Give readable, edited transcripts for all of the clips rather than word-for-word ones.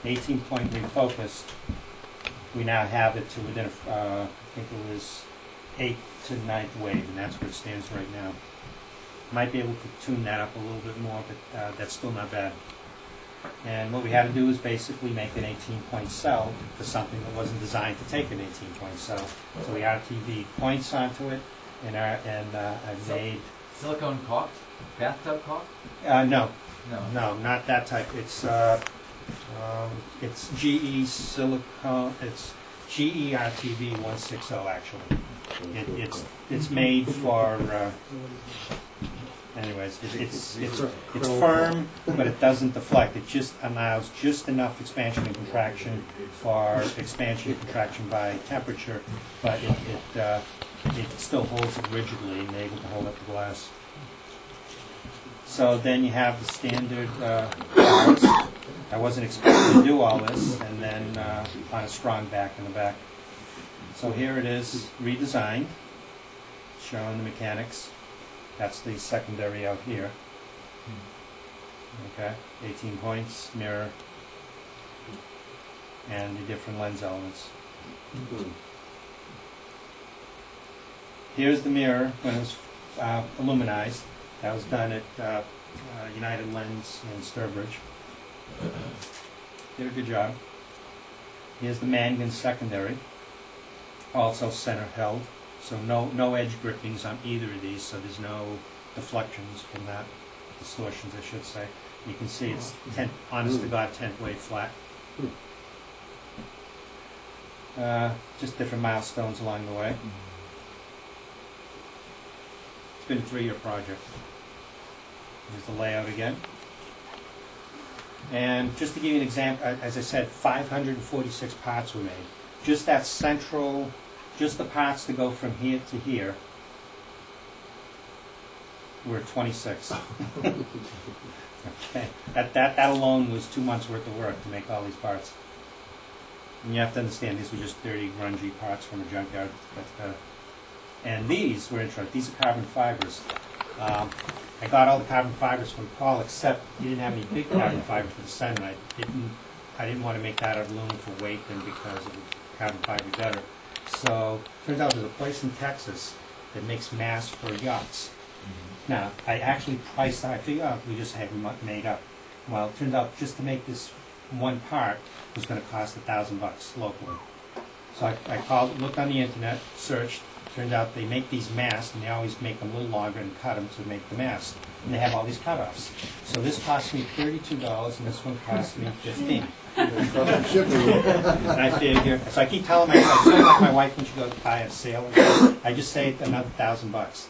18-point refocused, we now have it to within, I think it was 8th to 9th wave, and that's where it stands right now. Might be able to tune that up a little bit more, but that's still not bad. And what we had to do is basically make an 18-point cell for something that wasn't designed to take an 18-point cell. So we RTV points onto it, and I made silicone caulk, bathtub caulk. No, not that type. It's GE silicone. It's GE RTV 160 actually. It's made for. Anyways, it's firm, but it doesn't deflect. It just allows just enough expansion and contraction for expansion and contraction by temperature, but it still holds it rigidly and able to hold up the glass. So then you have the standard bars. I wasn't expecting to do all this, and then on a strong back in the back. So here it is, redesigned, showing the mechanics. That's the secondary out here. Okay, 18 points, mirror, and the different lens elements. Here's the mirror when it was aluminized. That was done at United Lens in Sturbridge. Did a good job. Here's the Mangan secondary, also center held. So no edge grippings on either of these, so there's no deflections from that, distortions I should say. You can see it's honest to God 10th wave flat. Just different milestones along the way. It's been a 3-year project. Here's the layout again. And just to give you an example, as I said, 546 parts were made. Just that central, just the parts to go from here to here, were 26. Okay, that alone was 2 months worth of work to make all these parts. And you have to understand these were just dirty, grungy parts from a junkyard. And these were interesting. These are carbon fibers. I got all the carbon fibers from Paul, except he didn't have any big carbon fibers for the center. I didn't want to make that out of aluminum for weight, and because of the carbon fiber better. So turns out there's a place in Texas that makes masts for yachts. Now I actually priced out. I figured out we just had them made up. Well, it turns out just to make this one part was going to cost $1,000 locally. So I called, looked on the internet, searched. Turned out they make these masts, and they always make them a little longer and cut them to make the mast. And they have all these cutoffs. So this cost me $32, and this one cost me $15. And I figure, so I keep telling my wife when she goes to buy a sale, I just saved another $1,000.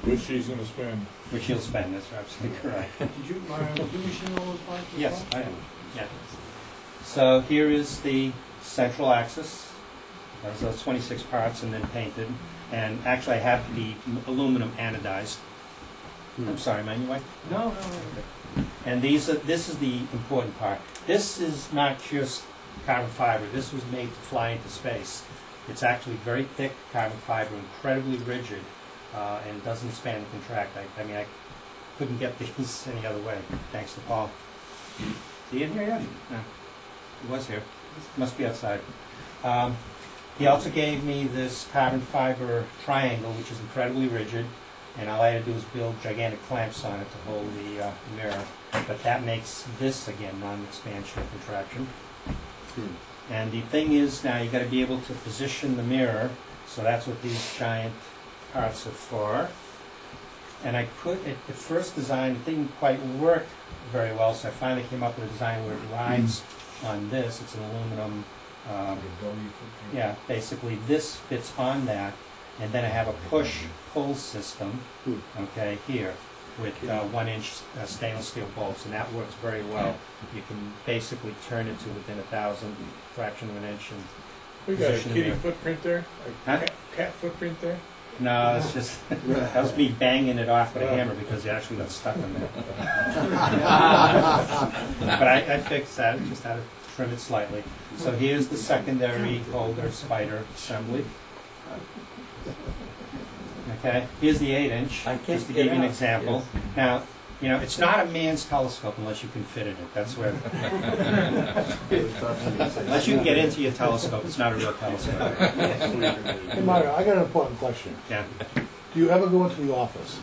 Which she's going to spend. Which she'll spend, that's absolutely correct. Did you machine all those parts? Yes, I am. Yeah. So here is the central axis. Those 26 parts and then painted. And actually I have the aluminum anodized. I'm sorry, man, you like? No. And this is the important part. This is not just carbon fiber. This was made to fly into space. It's actually very thick carbon fiber, incredibly rigid, and doesn't expand and contract. I mean, I couldn't get these any other way, thanks to Paul. Is he in here yet? No. He was here. Must be outside. He also gave me this carbon fiber triangle, which is incredibly rigid, and all I had to do was build gigantic clamps on it to hold the mirror. But that makes this, again, non-expansion and contraction. And the thing is, now you've got to be able to position the mirror, so that's what these giant parts are for. And I put it, the first design, it didn't quite work very well, so I finally came up with a design where it rides on this. It's an aluminum. Yeah, basically this fits on that, and then I have a push-pull system, okay, here, with 1-inch stainless steel bolts, and that works very well. You can basically turn it to within 1,000 fraction of an inch. And we got a kitty footprint there? Huh? Cat footprint there? No, it's just, that was me banging it off with a hammer because it actually got stuck in there. But I fixed that, just had to trim it slightly. So here's the secondary holder spider assembly. Okay, here's the 8-inch, just to give you an example. Now, You know, it's not a man's telescope unless you can fit in it. That's where. Unless you can get into your telescope, it's not a real telescope. Hey Mario, I got an important question. Yeah. Do you ever go into the office?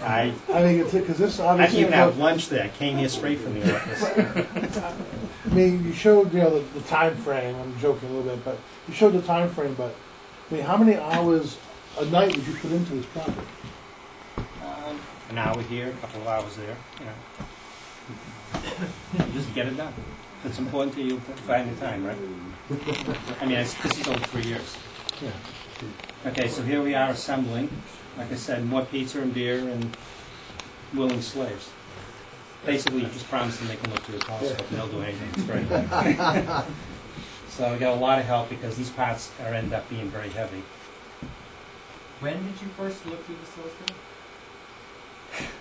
I mean, because this didn't obviously. even have lunch there. I came here straight from the office. I mean, you showed the time frame. I'm joking a little bit, but you showed the time frame. But I mean, how many hours a night would you put into this project? An hour here, a couple of hours there. You know. Just get it done. It's important to you to find the time, right? I mean, this is over 3 years. Yeah. Okay, so here we are assembling. Like I said, more pizza and beer and willing slaves. Basically, you just promise them they can look through a telescope and they'll do anything. It's great. So we got a lot of help because these parts end up being very heavy. When did you first look through this telescope?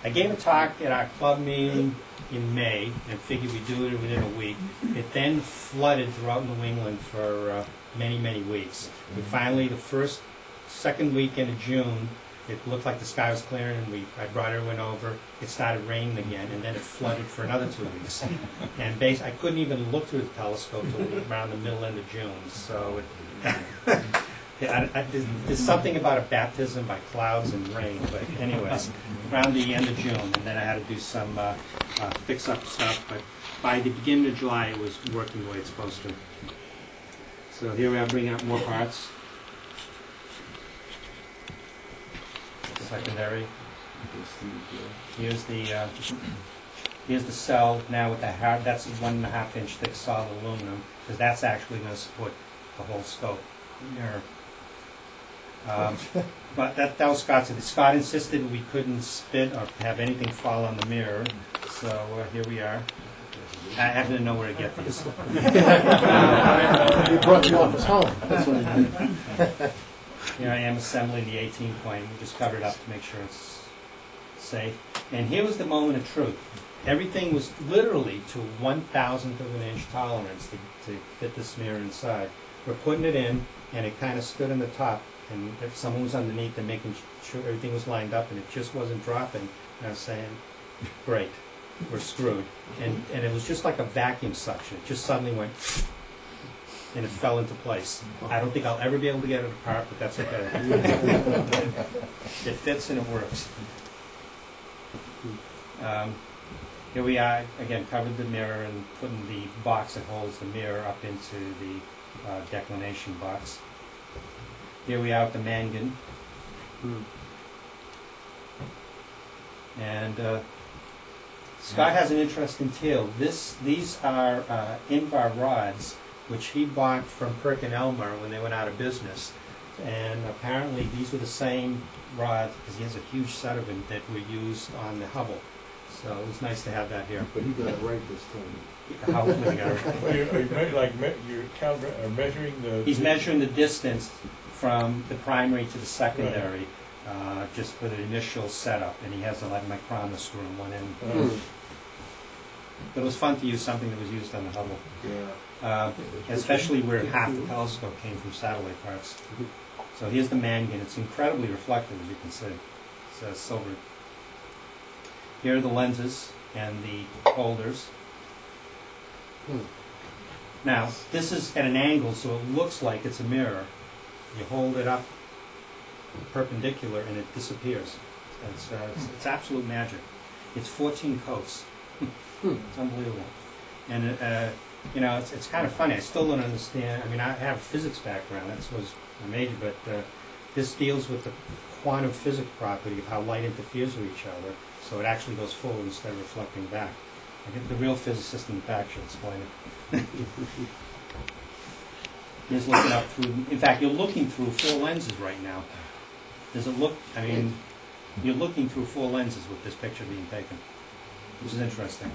I gave a talk at our club meeting in May and figured we'd do it within a week. It then flooded throughout New England for many, many weeks. We finally, second weekend of June, it looked like the sky was clearing, and I brought everyone over. It started raining again, and then it flooded for another 2 weeks. And I couldn't even look through the telescope till around the middle end of June. So there's something about a baptism by clouds and rain. But anyways, around the end of June, and then I had to do some fix-up stuff. But by the beginning of July, it was working the way it's supposed to. So here we are bringing out more parts. Secondary. Here's the cell now with the that's 1.5 inch thick solid aluminum, because that's actually going to support the whole scope mirror. But that was Scott's. Scott insisted we couldn't spit or have anything fall on the mirror, so here we are. I happen to know where to get these. You brought the office home. That's what I did. Here I am assembling the 18 point. We just covered it up to make sure it's safe. And here was the moment of truth. Everything was literally to 1,000th of an inch tolerance to fit this mirror inside. We're putting it in, and it kind of stood on the top. And if someone was underneath and making sure everything was lined up, and it just wasn't dropping, and I was saying, great, we're screwed. And it was just like a vacuum suction. It just suddenly went, and it fell into place. I don't think I'll ever be able to get it apart, but that's okay. It fits and it works. Here we are, again, covered the mirror and putting the box that holds the mirror up into the declination box. Here we are with the mangan. And Scott has an interesting tale. These are Invar rods, which he bought from Perk and Elmer when they went out of business. And apparently these were the same rods, because he has a huge set of them that were used on the Hubble. So it was nice to have that here. But he got it right this time. Hopefully we got it right. You're measuring the... He's measuring the distance from the primary to the secondary, just for the initial setup. And he has a micrometer screw in one end. But it was fun to use something that was used on the Hubble. Yeah. Especially where half the telescope came from satellite parts. So here's the mangan. It's incredibly reflective, as you can see. It's silver. Here are the lenses and the holders. Now, this is at an angle, so it looks like it's a mirror. You hold it up perpendicular and it disappears. It's absolute magic. It's 14 coats. It's unbelievable. And you know, it's kind of funny. I still don't understand. I mean, I have a physics background. That was my major, but this deals with the quantum physics property of how light interferes with each other, so it actually goes forward instead of reflecting back. I think the real physicist in the back should explain it. Here's looking up through. In fact, you're looking through 4 lenses right now. Does it look? I mean, you're looking through 4 lenses with this picture being taken, which is interesting.